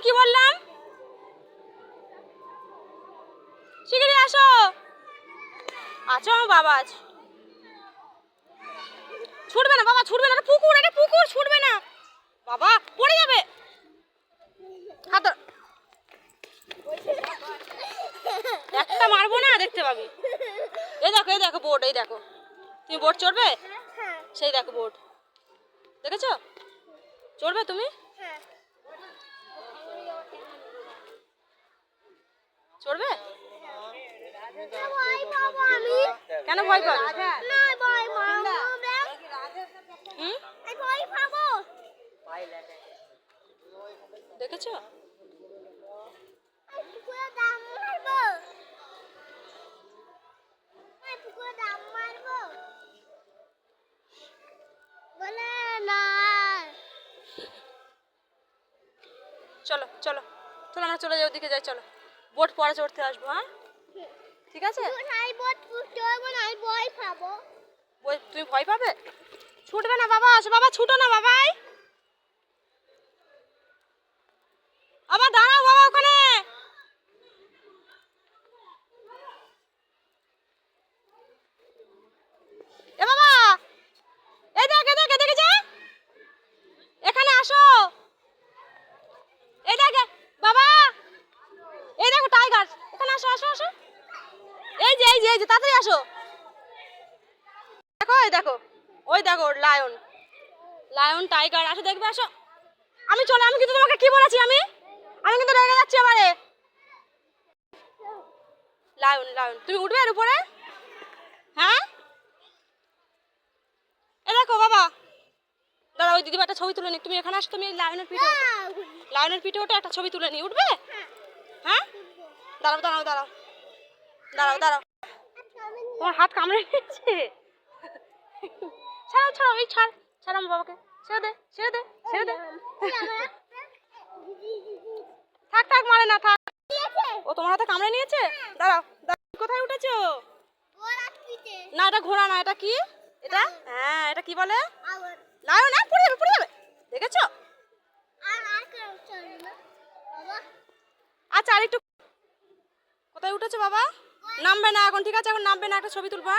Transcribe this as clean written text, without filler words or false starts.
আমি কি বললাম? শিগগিরই আসো। আচ্ছা আমার বাবা আছে। ছুটবে না বাবা, ছুটবে না, এটা পুকুর, ছুটবে না বাবা, পড়ে যাবে। হাত ধর। একটা মারবো না, দেখতে পাবি। এই দেখো বোট, এই দেখো। তুমি বোট চড়বে? সেই দেখো বোট, দেখেছো? চড়বে তুমি? চড়বে? কেন ভয় পাবে? দেখেছো? চলো চলো চলো, আমরা চলে যাই, ওদিকে যাই, চলো। বোট পরে চড়তে আসবো, হ্যাঁ ঠিক আছে? তুমি ভয় পাবে? ছুটবে না বাবা, আসো বাবা, ছুটো না বাবাই। আবার দাঁড়াও বাবা ওখানে। এ বাবা, এই দেখ এদিকে যা, এখানে আসো। এই দেখ বাবা, এই দেখো টাইগার, এখানে আসো আসো আসো। এই যে তাড়াতাড়ি আসো। দেখো এই দেখো, ওই দেখো লায়ন টাইগার, আসো দেখবে, আসো। আমি কিন্তু তোমাকে কি বলেছি, আমি কিন্তু রেগে যাচ্ছি এবারে। লায়ন তুমি উঠবে এর উপরে? হ্যাঁ এ দেখো বাবা, দাঁড়া, ওই দিদিভাই একটা ছবি তুলে নি। তুমি এখানে আসো, তুমি লায়নের পিঠে ওটা একটা ছবি তুলে নি, উঠবে? হ্যাঁ দাঁড়াও। তোমার হাত কামড়ে নিয়েছে। ছাড়ো এই ছাড় আমার বাবাকে, ছেড়ে দে। থাক মারে না, থাক। ও তোমার হাতে কামড়ে নিয়েছে? দাঁড়াও, কোথায় উঠেছো? না এটা ঘোড়া না, এটা কি? এটা হ্যাঁ, এটা কি বলে? লায়ন। না পড়ে যাবে, দেখেছো? আচ্ছা আর একটু। কোথায় উঠেছো বাবা? নামবে না এখন, ঠিক আছে? এখন নামবে না, একটা ছবি তুলবা।